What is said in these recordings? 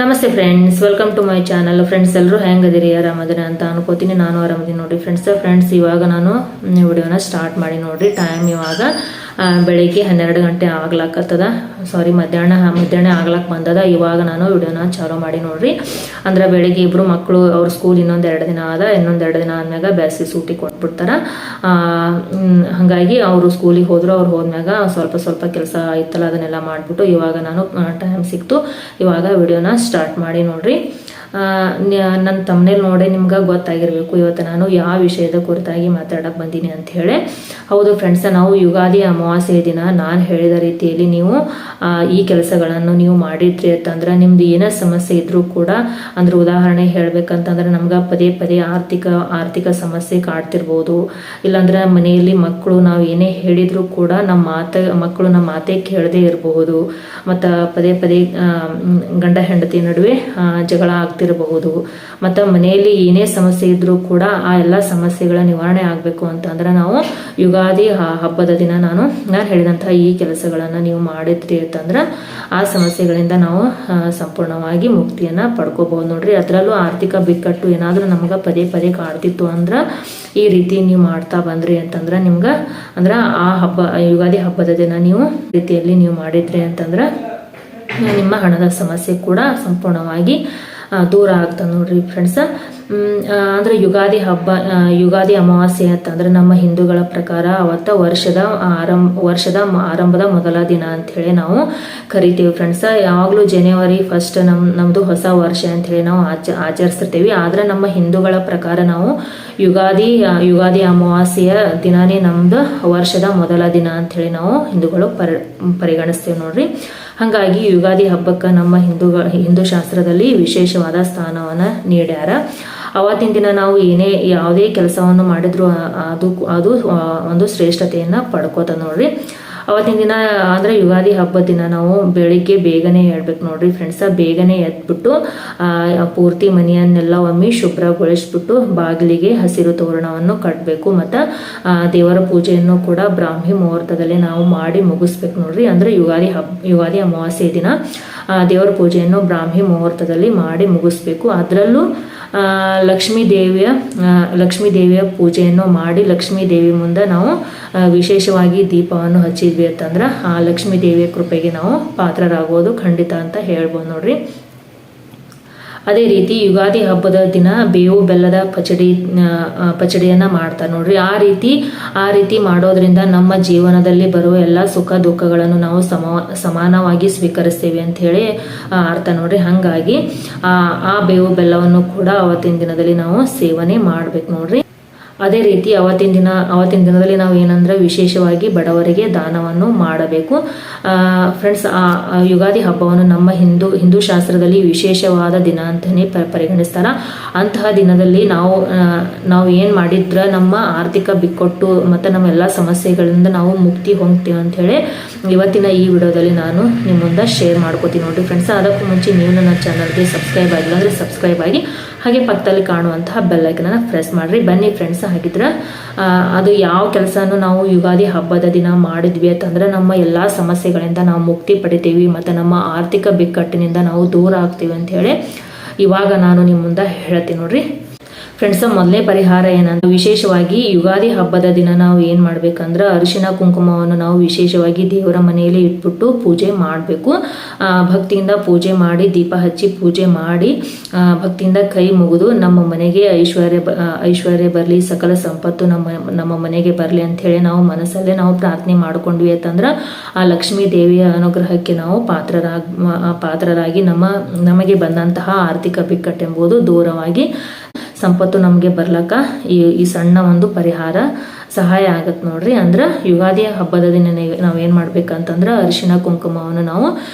ನಮಸ್ತೆ friends, welcome to my channel. Friends ಎಲ್ಲರೂ ಹೆಂಗದಿರಿ, ಆರಾಮದಿರಿ ಅಂತ ಅನ್ಕೋತೀನಿ. ನಾನು ಆರಾಮದೀನಿ ನೋಡ್ರಿ ಫ್ರೆಂಡ್ಸ್. ಇವಾಗ ನಾನು ವಿಡಿಯೋನ ಸ್ಟಾರ್ಟ್ ಮಾಡಿ ನೋಡ್ರಿ. ಟೈಮ್ ಇವಾಗ ಬೆಳಿಗ್ಗೆ 12 ಗಂಟೆ ಆಗ್ಲಾಕತ್ತದ. ಮಧ್ಯಾಹ್ನ ಆಗ್ಲಾಕ್ ಬಂದದ. ಇವಾಗ ನಾನು ವಿಡಿಯೋನ ಚಾಲೂ ಮಾಡಿ ನೋಡ್ರಿ. ಅಂದ್ರೆ ಬೆಳಿಗ್ಗೆ ಇಬ್ರು ಮಕ್ಕಳು ಅವ್ರ ಸ್ಕೂಲ್ ಇನ್ನೊಂದು 2 ದಿನ ಆದ್ಮ್ಯಾಗ ಬೇಸಿಗೆ ಸೂಟಿ ಕೊಟ್ಬಿಡ್ತಾರ. ಹಾಗಾಗಿ ಅವರು ಸ್ಕೂಲಿಗೆ ಹೋದ್ರು. ಅವ್ರು ಹೋದ್ಮ್ಯಾಗ ಸ್ವಲ್ಪ ಕೆಲಸ ಇತ್ತಲ್ಲ, ಅದನ್ನೆಲ್ಲ ಮಾಡ್ಬಿಟ್ಟು ಇವಾಗ ನಾನು ಟೈಮ್ ಸಿಕ್ತು, ಇವಾಗ ವಿಡಿಯೋನ ಸ್ಟಾರ್ಟ್ ಮಾಡಿ ನೋಡ್ರಿ. ನನ್ನ ತಮ್ಮನೇಲಿ ನೋಡಿ ನಿಮ್ಗೆ ಗೊತ್ತಾಗಿರ್ಬೇಕು ಇವತ್ತು ನಾನು ಯಾವ ವಿಷಯದ ಕುರಿತಾಗಿ ಮಾತಾಡಕ್ ಬಂದೀನಿ ಅಂತ ಹೇಳಿ. ಹೌದು ಫ್ರೆಂಡ್ಸ್, ನಾವು ಯುಗಾದಿ ಅಮಾವಾಸ್ಯೆ ದಿನ ನಾನು ಹೇಳಿದ ರೀತಿಯಲ್ಲಿ ನೀವು ಈ ಕೆಲಸಗಳನ್ನು ನೀವು ಮಾಡಿದ್ರಿ ಅಂತಂದ್ರೆ ನಿಮ್ದು ಏನೇ ಸಮಸ್ಯೆ ಇದ್ರೂ ಕೂಡ, ಅಂದ್ರೆ ಉದಾಹರಣೆ ಹೇಳ್ಬೇಕಂತಂದ್ರೆ ನಮ್ಗೆ ಪದೇ ಆರ್ಥಿಕ ಸಮಸ್ಯೆ ಕಾಡ್ತಿರ್ಬೋದು. ಇಲ್ಲಾಂದ್ರೆ ಮನೆಯಲ್ಲಿ ಮಕ್ಕಳು ನಾವು ಏನೇ ಹೇಳಿದ್ರು ಕೂಡ ಮಕ್ಕಳು ನಮ್ಮ ಮಾತೇ ಕೇಳದೇ ಇರಬಹುದು. ಮತ್ತು ಪದೇ ಗಂಡ ಹೆಂಡತಿ ನಡುವೆ ಜಗಳ ಆಗ್ತಿರಬಹುದು. ಮತ್ತು ಮನೆಯಲ್ಲಿ ಏನೇ ಸಮಸ್ಯೆ ಇದ್ರೂ ಕೂಡ ಆ ಎಲ್ಲ ಸಮಸ್ಯೆಗಳ ನಿವಾರಣೆ ಆಗಬೇಕು ಅಂತಂದ್ರೆ ನಾವು ಯುಗಾದಿ ಹಬ್ಬದ ದಿನ ನಾನು ಹೇಳಿದಂತಹ ಈ ಕೆಲಸಗಳನ್ನು ನೀವು ಮಾಡಿದ್ರಿ ಅಂತಂದ್ರೆ ಆ ಸಮಸ್ಯೆಗಳಿಂದ ನಾವು ಸಂಪೂರ್ಣವಾಗಿ ಮುಕ್ತಿಯನ್ನ ಪಡ್ಕೋಬಹುದು ನೋಡ್ರಿ. ಅದರಲ್ಲೂ ಆರ್ಥಿಕ ಬಿಕ್ಕಟ್ಟು ಏನಾದ್ರೂ ನಮ್ಗೆ ಪದೇ ಕಾಡ್ತಿತ್ತು ಅಂದ್ರೆ ಈ ರೀತಿ ನೀವು ಮಾಡ್ತಾ ಬಂದ್ರಿ ಅಂತಂದ್ರೆ ನಿಮ್ಗೆ ಅಂದ್ರೆ ಆ ಯುಗಾದಿ ಹಬ್ಬದ ದಿನ ನೀವು ರೀತಿಯಲ್ಲಿ ನೀವು ಮಾಡಿದ್ರಿ ಅಂತಂದ್ರೆ ನಿಮ್ಮ ಹಣದ ಸಮಸ್ಯೆ ಕೂಡ ಸಂಪೂರ್ಣವಾಗಿ ದೂರ ಆಗ್ತದೆ ನೋಡ್ರಿ ಫ್ರೆಂಡ್ಸ್. ಅಂದ್ರೆ ಯುಗಾದಿ ಅಮಾವಾಸ್ಯೆ ಅಂತಂದ್ರೆ ನಮ್ಮ ಹಿಂದೂಗಳ ಪ್ರಕಾರ ಅವತ್ತ ವರ್ಷದ ಆರಂಭದ ಮೊದಲ ದಿನ ಅಂತ ಹೇಳಿ ನಾವು ಕರಿತೀವಿ ಫ್ರೆಂಡ್ಸ್. ಯಾವಾಗ್ಲೂ January 1 ನಮ್ದು ಹೊಸ ವರ್ಷ ಅಂತ ಹೇಳಿ ನಾವು ಆಚರಿಸ್ತಿರ್ತೀವಿ. ಆದ್ರೆ ನಮ್ಮ ಹಿಂದೂಗಳ ಪ್ರಕಾರ ನಾವು ಯುಗಾದಿ ಅಮಾವಾಸ್ಯೆಯ ದಿನಾನೇ ನಮ್ದು ವರ್ಷದ ಮೊದಲ ದಿನ ಅಂತ ಹೇಳಿ ನಾವು ಹಿಂದೂಗಳು ಪರಿಗಣಿಸ್ತೇವೆ ನೋಡ್ರಿ. ಹಾಗಾಗಿ ಯುಗಾದಿ ಹಬ್ಬಕ್ಕೆ ನಮ್ಮ ಹಿಂದೂ ಶಾಸ್ತ್ರದಲ್ಲಿ ವಿಶೇಷವಾದ ಸ್ಥಾನವನ್ನ ನೀಡ್ಯಾರ. ಅವತ್ತಿನ ದಿನ ನಾವು ಯಾವುದೇ ಕೆಲಸವನ್ನು ಮಾಡಿದ್ರು ಅದು ಒಂದು ಶ್ರೇಷ್ಠತೆಯನ್ನ ಪಡ್ಕೋತ ನೋಡ್ರಿ. ಅವತ್ತಿನ ದಿನ ಅಂದ್ರೆ ಯುಗಾದಿ ಹಬ್ಬದ ದಿನ ನಾವು ಬೆಳಿಗ್ಗೆ ಬೇಗನೆ ಹೇಳ್ಬೇಕು ನೋಡ್ರಿ ಫ್ರೆಂಡ್ಸ್. ಬೇಗನೆ ಎದ್ಬಿಟ್ಟು ಪೂರ್ತಿ ಮನೆಯನ್ನೆಲ್ಲ ಒಮ್ಮೆ ಶುಭ್ರಗೊಳಿಸ್ಬಿಟ್ಟು ಬಾಗಿಲಿಗೆ ಹಸಿರು ತೋರಣವನ್ನು ಕಟ್ಟಬೇಕು. ಮತ್ತು ದೇವರ ಪೂಜೆಯನ್ನು ಕೂಡ ಬ್ರಾಹ್ಮಿ ಮುಹೂರ್ತದಲ್ಲಿ ನಾವು ಮಾಡಿ ಮುಗಿಸ್ಬೇಕು ನೋಡ್ರಿ. ಅಂದ್ರೆ ಯುಗಾದಿ ಅಮಾವಾಸ್ಯೆ ದಿನ ದೇವರ ಪೂಜೆಯನ್ನು ಬ್ರಾಹ್ಮಿ ಮುಹೂರ್ತದಲ್ಲಿ ಮಾಡಿ ಮುಗಿಸ್ಬೇಕು. ಅದರಲ್ಲೂ ಲಕ್ಷ್ಮೀ ದೇವಿಯ ಪೂಜೆಯನ್ನು ಮಾಡಿ ಲಕ್ಷ್ಮೀ ದೇವಿ ಮುಂದೆ ನಾವು ವಿಶೇಷವಾಗಿ ದೀಪವನ್ನು ಹಚ್ಚಿದ್ವಿ ಅಂತಂದ್ರೆ ಆ ಲಕ್ಷ್ಮೀ ದೇವಿಯ ಕೃಪೆಗೆ ನಾವು ಪಾತ್ರರಾಗೋದು ಖಂಡಿತ ಅಂತ ಹೇಳ್ಬೋದು ನೋಡ್ರಿ. ಅದೇ ರೀತಿ ಯುಗಾದಿ ಹಬ್ಬದ ದಿನ ಬೇವು ಬೆಲ್ಲದ ಪಚಡಿಯನ್ನ ಮಾಡ್ತಾರೆ ನೋಡ್ರಿ. ಆ ರೀತಿ ಮಾಡೋದ್ರಿಂದ ನಮ್ಮ ಜೀವನದಲ್ಲಿ ಬರುವ ಎಲ್ಲ ಸುಖ ದುಃಖಗಳನ್ನು ನಾವು ಸಮಾನವಾಗಿ ಸ್ವೀಕರಿಸ್ತೇವೆ ಅಂತ ಹೇಳಿ ಅರ್ಥ ನೋಡ್ರಿ. ಹಾಗಾಗಿ ಆ ಬೇವು ಬೆಲ್ಲವನ್ನು ಕೂಡ ಅವತ್ತಿನ ದಿನದಲ್ಲಿ ನಾವು ಸೇವನೆ ಮಾಡ್ಬೇಕು ನೋಡ್ರಿ. ಅದೇ ರೀತಿ ಅವತ್ತಿನ ದಿನದಲ್ಲಿ ನಾವು ಏನಂದ್ರೆ ವಿಶೇಷವಾಗಿ ಬಡವರಿಗೆ ದಾನವನ್ನು ಮಾಡಬೇಕು ಫ್ರೆಂಡ್ಸ್. ಆ ಯುಗಾದಿ ಹಬ್ಬವನ್ನು ನಮ್ಮ ಹಿಂದೂ ಶಾಸ್ತ್ರದಲ್ಲಿ ವಿಶೇಷವಾದ ದಿನ ಅಂತಾನೆ ಪರಿಗಣಿಸ್ತಾರ. ಅಂತಹ ದಿನದಲ್ಲಿ ನಾವು ಏನ್ ಮಾಡಿದ್ರ ನಮ್ಮ ಆರ್ಥಿಕ ಬಿಕ್ಕಟ್ಟು ಮತ್ತು ನಮ್ಮ ಎಲ್ಲ ಸಮಸ್ಯೆಗಳಿಂದ ನಾವು ಮುಕ್ತಿ ಹೊಂದ್ತೀವಿ ಅಂತ ಹೇಳಿ ಇವತ್ತಿನ ಈ ವಿಡಿಯೋದಲ್ಲಿ ನಾನು ನಿಮ್ಮ ಮುಂದೆ ಶೇರ್ ಮಾಡ್ಕೋತೀನಿ ನೋಡ್ರಿ ಫ್ರೆಂಡ್ಸ್. ಅದಕ್ಕೂ ಮುಂಚೆ ನೀವು ನನ್ನ ಚಾನಲ್ಗೆ ಸಬ್ಸ್ಕ್ರೈಬ್ ಆಗಿಲ್ಲ ಅಂದ್ರೆ ಸಬ್ಸ್ಕ್ರೈಬ್ ಆಗಿ ಹಾಗೆ ಪಕ್ಕದಲ್ಲಿ ಕಾಣುವಂತಹ ಬೆಲ್ ಐಕನ್ನ ಪ್ರೆಸ್ ಮಾಡ್ರಿ. ಬನ್ನಿ ಫ್ರೆಂಡ್ಸ್, ಹಾಗಿದ್ರೆ ಅದು ಯಾವ ಕೆಲಸನೂ ನಾವು ಯುಗಾದಿ ಹಬ್ಬದ ದಿನ ಮಾಡಿದ್ವಿ ಅಂತಂದ್ರೆ ನಮ್ಮ ಎಲ್ಲಾ ಸಮಸ್ಯೆಗಳಿಂದ ನಾವು ಮುಕ್ತಿ ಪಡಿತೀವಿ ಮತ್ತು ನಮ್ಮ ಆರ್ಥಿಕ ಬಿಕ್ಕಟ್ಟಿನಿಂದ ನಾವು ದೂರ ಆಗ್ತೀವಿ ಅಂತ ಹೇಳಿ ಇವಾಗ ನಾನು ನಿಮ್ಮ ಮುಂದೆ ಹೇಳ್ತೀನಿ ನೋಡ್ರಿ ಫ್ರೆಂಡ್ಸ್. ಮೊದಲೇ ಪರಿಹಾರ ಏನಂದ್ರೆ ವಿಶೇಷವಾಗಿ ಯುಗಾದಿ ಹಬ್ಬದ ದಿನ ನಾವು ಏನ್ ಮಾಡ್ಬೇಕಂದ್ರೆ ಅರಿಶಿನ ಕುಂಕುಮವನ್ನು ನಾವು ವಿಶೇಷವಾಗಿ ದೇವರ ಮನೆಯಲ್ಲಿ ಇಟ್ಬಿಟ್ಟು ಪೂಜೆ ಮಾಡಬೇಕು. ಭಕ್ತಿಯಿಂದ ಪೂಜೆ ಮಾಡಿ ದೀಪ ಹಚ್ಚಿ ಪೂಜೆ ಮಾಡಿ ಭಕ್ತಿಯಿಂದ ಕೈ ಮುಗಿದು ನಮ್ಮ ಮನೆಗೆ ಐಶ್ವರ್ಯ ಬರಲಿ, ಸಕಲ ಸಂಪತ್ತು ನಮ್ಮ ಮನೆಗೆ ಬರಲಿ ಅಂತ ಹೇಳಿ ನಾವು ಮನಸ್ಸಲ್ಲೇ ನಾವು ಪ್ರಾರ್ಥನೆ ಮಾಡ್ಕೊಂಡ್ವಿ ಅಂತಂದ್ರೆ ಆ ಲಕ್ಷ್ಮೀ ದೇವಿಯ ಅನುಗ್ರಹಕ್ಕೆ ನಾವು ಪಾತ್ರರಾಗಿ ನಮಗೆ ಬಂದಂತಹ ಆರ್ಥಿಕ ಬಿಕ್ಕಟ್ಟೆಂಬುದು ದೂರವಾಗಿ ಸಂಪತ್ತು ನಮಗೆ ಬರ್ಲಕ್ಕ ಈ ಸಣ್ಣ ಒಂದು ಪರಿಹಾರ ಸಹಾಯ ಆಗತ್ತೆ ನೋಡ್ರಿ. ಅಂದ್ರೆ ಯುಗಾದಿ ಹಬ್ಬದ ದಿನ ನಾವೇನ್ ಮಾಡ್ಬೇಕಂತಂದ್ರೆ ಅರಿಶಿನ ಕುಂಕುಮವನ್ನು ನಾವು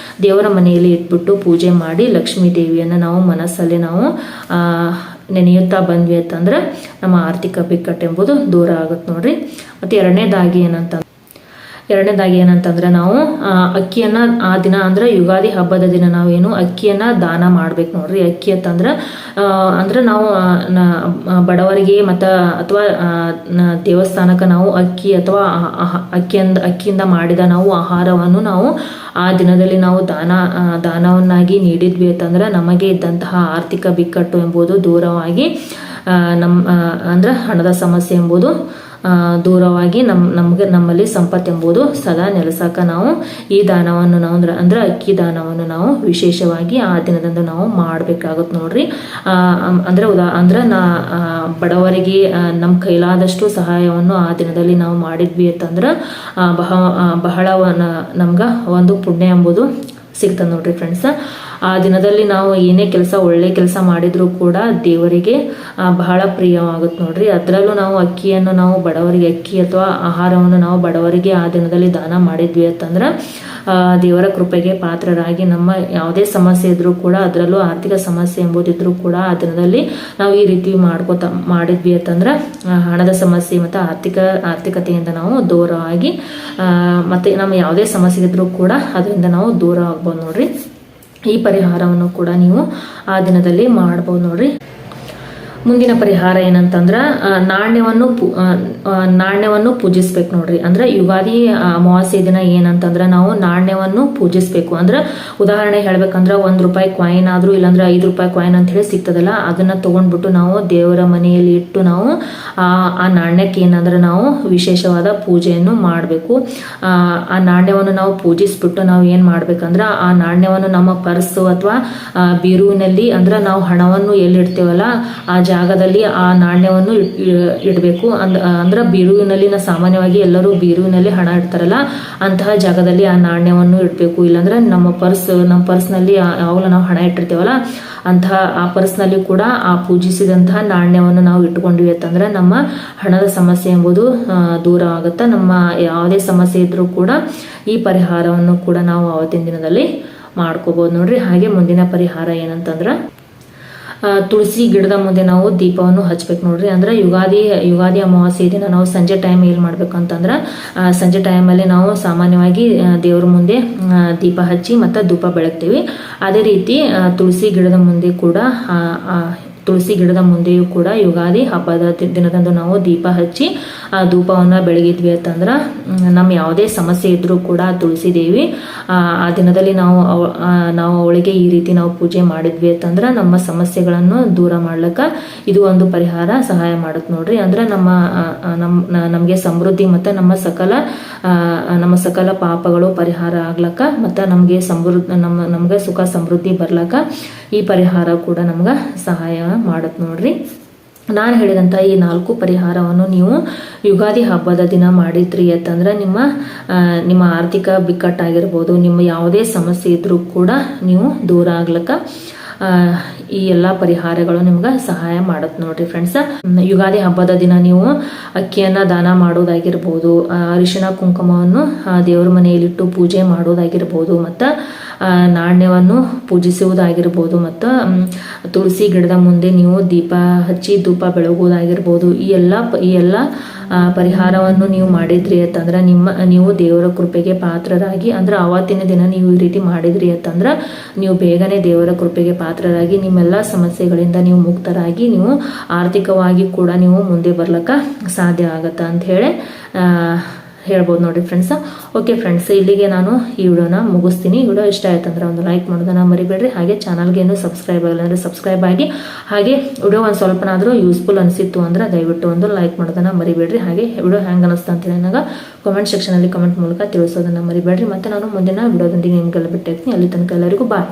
ದೇವರ ಮನೆಯಲ್ಲಿ ಇಟ್ಬಿಟ್ಟು ಪೂಜೆ ಮಾಡಿ ಲಕ್ಷ್ಮೀ ದೇವಿಯನ್ನ ನಾವು ಮನಸ್ಸಲ್ಲಿ ನಾವು ನೆನೆಯುತ್ತಾ ಬಂದ್ವಿ ಅಂತಂದ್ರೆ ನಮ್ಮ ಆರ್ಥಿಕ ಬಿಕ್ಕಟ್ಟೆಂಬುದು ದೂರ ಆಗತ್ತೆ ನೋಡ್ರಿ. ಮತ್ತೆ ಎರಡನೇದಾಗಿ ಎರಡನೇದಾಗಿ ಏನಂತಂದ್ರೆ ನಾವು ಅಕ್ಕಿಯನ್ನ ಆ ದಿನ ಅಂದ್ರೆ ಯುಗಾದಿ ಹಬ್ಬದ ದಿನ ನಾವೇನು ಅಕ್ಕಿಯನ್ನ ದಾನ ಮಾಡ್ಬೇಕು ನೋಡ್ರಿ. ಅಕ್ಕಿ ಅಂತಂದ್ರೆ ಅಂದ್ರೆ ನಾವು ಬಡವರಿಗೆ ಮತ್ತು ಅಥವಾ ದೇವಸ್ಥಾನಕ್ಕೆ ನಾವು ಅಕ್ಕಿ ಅಥವಾ ಅಕ್ಕಿಯಿಂದ ಮಾಡಿದ ನಾವು ಆಹಾರವನ್ನು ನಾವು ಆ ದಿನದಲ್ಲಿ ನಾವು ದಾನವನ್ನಾಗಿ ನೀಡಿದ್ವಿ ಅಂತಂದ್ರೆ ನಮಗೆ ಇದ್ದಂತಹ ಆರ್ಥಿಕ ಬಿಕ್ಕಟ್ಟು ಎಂಬುದು ದೂರವಾಗಿ ಅಂದ್ರೆ ಹಣದ ಸಮಸ್ಯೆ ಎಂಬುದು ದೂರವಾಗಿ ನಮ್ಮಲ್ಲಿ ಸಂಪತ್ತು ಎಂಬುದು ಸದಾ ನೆಲೆಸಾಕ ನಾವು ಈ ದಾನವನ್ನು ನಾವು ಅಂದ್ರೆ ಅಕ್ಕಿ ದಾನವನ್ನು ನಾವು ವಿಶೇಷವಾಗಿ ಆ ದಿನದಂದು ನಾವು ಮಾಡಬೇಕಾಗುತ್ತೆ ನೋಡ್ರಿ. ಅಂದ್ರೆ ಬಡವರಿಗೆ ನಮ್ಮ ಕೈಲಾದಷ್ಟು ಸಹಾಯವನ್ನು ಆ ದಿನದಲ್ಲಿ ನಾವು ಮಾಡಿದ್ವಿ ಅಂತಂದ್ರೆ ಬಹಳ ನಮ್ಗೆ ಒಂದು ಪುಣ್ಯ ಎಂಬುದು ಸಿಗ್ತದೆ ನೋಡ್ರಿ ಫ್ರೆಂಡ್ಸ್. ಆ ದಿನದಲ್ಲಿ ನಾವು ಏನೇ ಒಳ್ಳೆ ಕೆಲಸ ಮಾಡಿದ್ರು ಕೂಡ ದೇವರಿಗೆ ಬಹಳ ಪ್ರಿಯವಾಗುತ್ತೆ ನೋಡ್ರಿ. ಅದರಲ್ಲೂ ನಾವು ಅಕ್ಕಿಯನ್ನು ನಾವು ಬಡವರಿಗೆ ಅಕ್ಕಿ ಅಥವಾ ಆಹಾರವನ್ನು ನಾವು ಬಡವರಿಗೆ ಆ ದಿನದಲ್ಲಿ ದಾನ ಮಾಡಿದ್ವಿ ಅಂತಂದ್ರೆ ದೇವರ ಕೃಪೆಗೆ ಪಾತ್ರರಾಗಿ ನಮ್ಮ ಯಾವುದೇ ಸಮಸ್ಯೆ ಇದ್ರೂ ಕೂಡ, ಅದರಲ್ಲೂ ಆರ್ಥಿಕ ಸಮಸ್ಯೆ ಎಂಬುದಿದ್ರೂ ಕೂಡ ಆ ದಿನದಲ್ಲಿ ನಾವು ಈ ರೀತಿ ಮಾಡಿದ್ವಿ ಅಂತಂದ್ರೆ ಹಣದ ಸಮಸ್ಯೆ ಮತ್ತು ಆರ್ಥಿಕತೆಯಿಂದ ನಾವು ದೂರವಾಗಿ ಮತ್ತೆ ನಮ್ಮ ಯಾವುದೇ ಸಮಸ್ಯೆ ಇದ್ರೂ ಕೂಡ ಅದರಿಂದ ನಾವು ದೂರ ಆಗ್ಬೋದು ನೋಡ್ರಿ. ಈ ಪರಿಹಾರವನ್ನು ಕೂಡ ನೀವು ಆ ದಿನದಲ್ಲಿ ಮಾಡ್ಬೋದು ನೋಡ್ರಿ. ಮುಂದಿನ ಪರಿಹಾರ ಏನಂತಂದ್ರ ನಾಣ್ಯವನ್ನು ಪೂಜಿಸ್ಬೇಕು ನೋಡ್ರಿ. ಅಂದ್ರೆ ಯುಗಾದಿ ಅಮಾವಾಸ್ಯೆ ದಿನ ಏನಂತಂದ್ರ ನಾವು ನಾಣ್ಯವನ್ನು ಪೂಜಿಸ್ಬೇಕು. ಅಂದ್ರೆ ಉದಾಹರಣೆ ಹೇಳ್ಬೇಕಂದ್ರ ₹1 ಕಾಯಿನ್ ಆದ್ರೂ ಇಲ್ಲಾಂದ್ರೆ ₹5 ಕಾಯಿನ್ ಅಂತ ಹೇಳಿ ಸಿಗ್ತದಲ್ಲ, ಅದನ್ನ ತಗೊಂಡ್ಬಿಟ್ಟು ನಾವು ದೇವರ ಮನೆಯಲ್ಲಿ ಇಟ್ಟು ನಾವು ಆ ನಾಣ್ಯಕ್ಕೆ ಏನಂದ್ರೆ ನಾವು ವಿಶೇಷವಾದ ಪೂಜೆಯನ್ನು ಮಾಡಬೇಕು. ಆ ನಾಣ್ಯವನ್ನು ನಾವು ಪೂಜಿಸ್ಬಿಟ್ಟು ನಾವು ಏನ್ ಮಾಡ್ಬೇಕಂದ್ರ ಆ ನಾಣ್ಯವನ್ನು ನಮ್ಮ ಪರ್ಸ್ ಅಥವಾ ಬೀರುವಿನಲ್ಲಿ ಅಂದ್ರೆ ನಾವು ಹಣವನ್ನು ಎಲ್ಲಿಡ್ತೇವಲ್ಲ ಆ ಜಾಗದಲ್ಲಿ ಆ ನಾಣ್ಯವನ್ನು ಇಡಬೇಕು. ಅಂದ್ರೆ ಬೀರುವಿನಲ್ಲಿ ಸಾಮಾನ್ಯವಾಗಿ ಎಲ್ಲರೂ ಬೀರುವಿನಲ್ಲಿ ಹಣ ಇಡ್ತಾರಲ್ಲ, ಅಂತಹ ಜಾಗದಲ್ಲಿ ಆ ನಾಣ್ಯವನ್ನು ಇಡಬೇಕು. ಇಲ್ಲಾಂದ್ರೆ ನಮ್ಮ ಪರ್ಸ್ನಲ್ಲಿ ಯಾವಾಗಲೂ ನಾವು ಹಣ ಇಟ್ಟಿರ್ತೇವಲ್ಲ ಅಂತಹ ಆ ಪರ್ಸ್ನಲ್ಲಿ ಕೂಡ ಆ ಪೂಜಿಸಿದಂತಹ ನಾಣ್ಯವನ್ನು ನಾವು ಇಟ್ಕೊಂಡ್ವಿ ಅಂತಂದ್ರೆ ನಮ್ಮ ಹಣದ ಸಮಸ್ಯೆ ಎಂಬುದು ದೂರ ಆಗುತ್ತೆ. ನಮ್ಮ ಯಾವುದೇ ಸಮಸ್ಯೆ ಇದ್ರೂ ಕೂಡ ಈ ಪರಿಹಾರವನ್ನು ಕೂಡ ನಾವು ಆವತ್ತಿನ ದಿನದಲ್ಲಿ ಮಾಡ್ಕೋಬಹುದು ನೋಡ್ರಿ. ಹಾಗೆ ಮುಂದಿನ ಪರಿಹಾರ ಏನಂತಂದ್ರ ತುಳಸಿ ಗಿಡದ ಮುಂದೆ ನಾವು ದೀಪವನ್ನು ಹಚ್ಬೇಕು ನೋಡ್ರಿ. ಅಂದ್ರೆ ಯುಗಾದಿ ಅಮಾವಾಸ್ಯೆ ದಿನ ನಾವು ಸಂಜೆ ಟೈಮ್ ಏನ್ ಮಾಡ್ಬೇಕು ಅಂತಂದ್ರೆ ಸಂಜೆ ಟೈಮಲ್ಲಿ ನಾವು ಸಾಮಾನ್ಯವಾಗಿ ದೇವ್ರ ಮುಂದೆ ದೀಪ ಹಚ್ಚಿ ಮತ್ತು ಧೂಪ ಬೆಳಗ್ತೀವಿ. ಅದೇ ರೀತಿ ತುಳಸಿ ಗಿಡದ ಮುಂದೆಯೂ ಕೂಡ ಯುಗಾದಿ ಹಬ್ಬದ ದಿನದಂದು ನಾವು ದೀಪ ಹಚ್ಚಿ ಆ ಧೂಪವನ್ನು ಬೆಳಗಿದ್ವಿ ಅಂತಂದ್ರೆ ನಮ್ಮ ಯಾವುದೇ ಸಮಸ್ಯೆ ಇದ್ರೂ ಕೂಡ ತುಳಸಿ ದೇವಿ ಆ ದಿನದಲ್ಲಿ ನಾವು ಅವಳಿಗೆ ಈ ರೀತಿ ನಾವು ಪೂಜೆ ಮಾಡಿದ್ವಿ ಅಂತಂದ್ರೆ ನಮ್ಮ ಸಮಸ್ಯೆಗಳನ್ನು ದೂರ ಮಾಡ್ಲಿಕ್ಕೆ ಇದು ಒಂದು ಪರಿಹಾರ ಸಹಾಯ ಮಾಡುತ್ತೆ ನೋಡ್ರಿ. ಅಂದ್ರೆ ನಮಗೆ ಸಮೃದ್ಧಿ ಮತ್ತು ನಮ್ಮ ಸಕಲ ಪಾಪಗಳು ಪರಿಹಾರ ಆಗ್ಲಕ್ಕ ಮತ್ತು ನಮ್ಗೆ ಸುಖ ಸಮೃದ್ಧಿ ಬರ್ಲಕ್ಕ ಈ ಪರಿಹಾರ ಕೂಡ ನಮ್ಗೆ ಸಹಾಯ ಮಾಡುತ್ತೆ ನೋಡ್ರಿ. ನಾನು ಹೇಳಿದಂಥ ಈ 4 ಪರಿಹಾರವನ್ನು ನೀವು ಯುಗಾದಿ ಹಬ್ಬದ ದಿನ ಮಾಡಿದ್ರಿ ಅಂತಂದ್ರೆ ನಿಮ್ಮ ಆರ್ಥಿಕ ಬಿಕ್ಕಟ್ಟಾಗಿರ್ಬೋದು, ನಿಮ್ಮ ಯಾವುದೇ ಸಮಸ್ಯೆ ಇದ್ರೂ ಕೂಡ ನೀವು ದೂರ ಆಗ್ಲಕ್ಕ ಈ ಎಲ್ಲ ಪರಿಹಾರಗಳು ನಿಮ್ಗೆ ಸಹಾಯ ಮಾಡುತ್ತೆ ನೋಡ್ರಿ ಫ್ರೆಂಡ್ಸ್. ಯುಗಾದಿ ಹಬ್ಬದ ದಿನ ನೀವು ಅಕ್ಕಿಯನ್ನ ದಾನ ಮಾಡೋದಾಗಿರ್ಬೋದು, ಅರಿಶಿಣ ಕುಂಕುಮವನ್ನು ದೇವರ ಮನೆಯಲ್ಲಿಟ್ಟು ಪೂಜೆ ಮಾಡೋದಾಗಿರ್ಬೋದು, ಮತ್ತು ನಾಣ್ಯವನ್ನು ಪೂಜಿಸುವುದಾಗಿರ್ಬೋದು, ಮತ್ತು ತುಳಸಿ ಗಿಡದ ಮುಂದೆ ನೀವು ದೀಪ ಹಚ್ಚಿ ಧೂಪ ಬೆಳಗುವುದಾಗಿರ್ಬೋದು. ಈ ಎಲ್ಲ ಪರಿಹಾರವನ್ನು ನೀವು ಮಾಡಿದ್ರಿ ಅಂತಂದ್ರೆ ನೀವು ದೇವರ ಕೃಪೆಗೆ ಪಾತ್ರರಾಗಿ, ಅಂದ್ರೆ ಆವತ್ತಿನ ದಿನ ನೀವು ಈ ರೀತಿ ಮಾಡಿದ್ರಿ ಅಂತಂದ್ರೆ ನೀವು ಬೇಗನೆ ದೇವರ ಕೃಪೆಗೆ ಪಾತ್ರರಾಗಿ ನಿಮ್ಮೆಲ್ಲ ಸಮಸ್ಯೆಗಳಿಂದ ನೀವು ಮುಕ್ತರಾಗಿ ನೀವು ಆರ್ಥಿಕವಾಗಿ ಕೂಡ ನೀವು ಮುಂದೆ ಬರ್ಲಿಕ್ಕ ಸಾಧ್ಯ ಆಗತ್ತ ಅಂತ ಹೇಳಿ ಹೇಳ್ಬೋದು ನೋಡಿ ಫ್ರೆಂಡ್ಸ್. ಓಕೆ ಫ್ರೆಂಡ್ಸ್, ಇಲ್ಲಿಗೆ ನಾನು ಈ ವಿಡಿಯೋನ ಮುಗಿಸ್ತೀನಿ. ವಿಡಿಯೋ ಇಷ್ಟ ಆಯ್ತಂದ್ರೆ ಒಂದು ಲೈಕ್ ಮಾಡೋದನ್ನ ಮರಿಬೇಡ್ರಿ. ಹಾಗೆ ಚಾನಲ್ಗೆ ಏನು ಸಬ್ಸ್ಕ್ರೈಬ್ ಆಗಿಲ್ಲ ಅಂದರೆ ಸಬ್ಸ್ಕ್ರೈಬ್ ಆಗಿ, ಹಾಗೆ ವಿಡಿಯೋ ಒಂದು ಸ್ವಲ್ಪನಾದರೂ ಯೂಸ್ಫುಲ್ ಅನಿಸಿತ್ತು ಅಂದ್ರೆ ದಯವಿಟ್ಟು ಒಂದು ಲೈಕ್ ಮಾಡೋದನ್ನ ಮರಿಬೇಡ್ರಿ. ಹಾಗೆ ವಿಡಿಯೋ ಹೆಂಗೆ ಅನಿಸ್ತಾ ಅಂತೇಳಿ ನನಗೆ ಕಾಮೆಂಟ್ ಸೆಕ್ಷನಲ್ಲಿ ಕಮೆಂಟ್ ಮೂಲಕ ತಿಳಿಸೋದನ್ನ ಮರಿಬೇಡ್ರಿ. ಮತ್ತೆ ನಾನು ಮುಂದಿನ ವಿಡಿಯೋದೊಂದಿಗೆ ನಿಮಗೆಲ್ಲ ಬಿಟ್ಟಿರ್ತೀನಿ. ಅಲ್ಲಿ ತನಕ ಎಲ್ಲರಿಗೂ ಬಾಯ್.